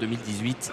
2018,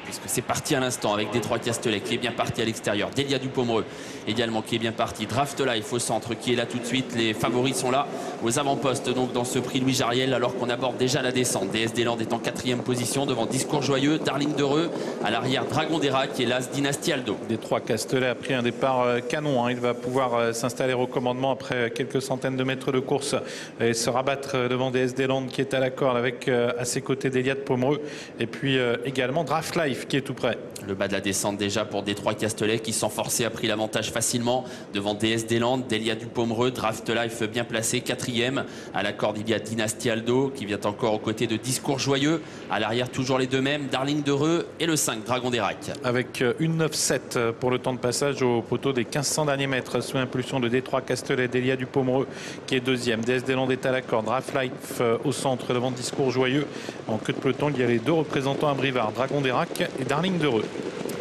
puisque c'est parti à l'instant avec Détroit Castellet qui est bien parti à l'extérieur. Delia Dupomereux également qui est bien parti. Draft Life au centre qui est là tout de suite. Les favoris sont là aux avant-postes donc dans ce prix Louis Jariel alors qu'on aborde déjà la descente. DS Land est en 4e position devant Discours Joyeux, Darling d'Heureux. À l'arrière Dragon d'Erac et l'As Dynastie Aldo. Détroit Castellet a pris un départ canon. Il va pouvoir s'installer au commandement après quelques centaines de mètres de course et se rabattre devant DS Land qui est à la corde avec à ses côtés Delia Dupomereux et puis également Draft Life qui est tout près. Le bas de la descente déjà pour Détroit Castellet qui sans forcer a pris l'avantage facilement devant DS Land, Delia Dupomereux, Draft Life bien placé, 4e. À la corde il y a Dynastie Aldo qui vient encore aux côtés de Discours Joyeux. À l'arrière toujours les deux mêmes, Darling d'Heureux et le 5 Dragon d'Erac. Avec une 9,7 pour le temps de passage au poteau des 1500 derniers mètres sous impulsion de Détroit Castellet, Delia Dupomereux qui est 2e. DS Land est à la corde, Draft Life au centre devant Discours Joyeux. En queue de peloton il y a les deux représentants à Brivard, Dragon d'Erac et Darling d'Heureux.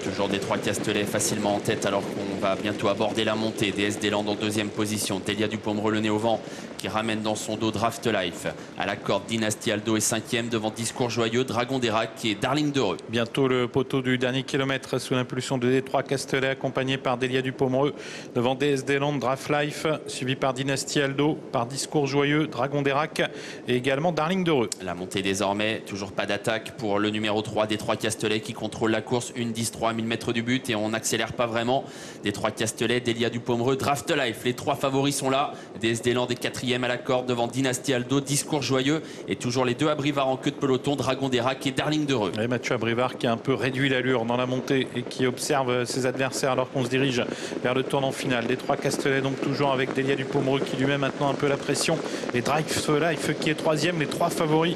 Toujours Détroit Castellet facilement en tête alors qu'on va bientôt aborder la montée. DS Land en 2e position. Delia Dupomereux le nez au vent qui ramène dans son dos Draft Life. À la corde Dynastie Aldo est 5e devant Discours Joyeux, Dragon d'Erac et Darling d'Heureux. Bientôt le poteau du dernier kilomètre sous l'impulsion de Détroit Castellet accompagné par Delia Dupomereux devant DS Land, Draft Life suivi par Dynastie Aldo, par Discours Joyeux, Dragon d'Erac et également Darling d'Heureux. La montée désormais, toujours pas d'attaque pour le numéro 3 Détroit Castellet qui contrôle la course, 1-10-3 à 1000 mètres du but et on n'accélère pas vraiment. Détroit Castellet, Delia Dupomereux, Draft Life, les trois favoris sont là. DS Land est 4e à la corde devant Dynastie Aldo, Discours Joyeux et toujours les deux à Brivard en queue de peloton, Dragon d'Erac et Darling d'Heureux. Et Mathieu Abrivard qui a un peu réduit l'allure dans la montée et qui observe ses adversaires alors qu'on se dirige vers le tournant final. Détroit Castellet donc toujours avec Delia Dupomereux qui lui met maintenant un peu la pression et Draft Life qui est 3e, les trois favoris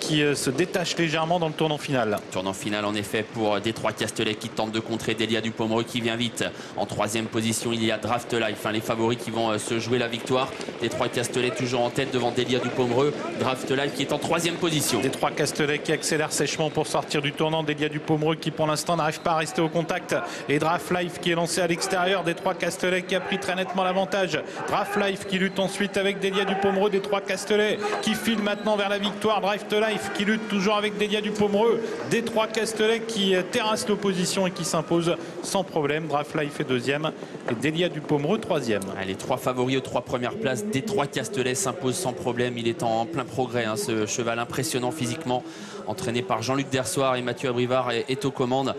qui se détachent légèrement dans le tournant final. Tournant final en effet pour Détroit Castellet qui tente de contrer Delia Dupomereux qui vient vite. En 3e position il y a Draft Life, les favoris qui vont se jouer la victoire. Détroit Castellet toujours en tête devant Delia Dupomereux, Draft Life qui est en 3e position. Détroit Castellet qui accélère sèchement pour sortir du tournant, Delia Dupomereux qui pour l'instant n'arrive pas à rester au contact et Draft Life qui est lancé à l'extérieur. Détroit Castellet qui a pris très nettement l'avantage. Draft Life qui lutte ensuite avec Delia Dupomereux, Détroit Castellet qui file maintenant vers la victoire. Draft Life qui lutte toujours avec Delia Dupomereux, Détroit Castellet qui terrasse l'opposition et qui s'impose sans problème. Draft Life est 2e et Delia Dupomereux 3e. Les trois favoris aux 3 premières places. Détroit Castellet s'impose sans problème. Il est en plein progrès, ce cheval impressionnant physiquement, entraîné par Jean-Luc Dersoir et Mathieu Abrivard est aux commandes.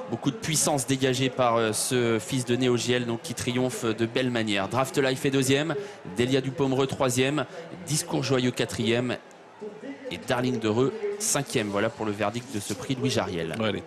Beaucoup de puissance dégagée par ce fils de Néo JL donc qui triomphe de belle manière. Draft Life est 2e, Delia Dupomereux 3e, Discours Joyeux 4e et Darling d'Heureux 5e. Voilà pour le verdict de ce prix Louis Jariel. Ouais,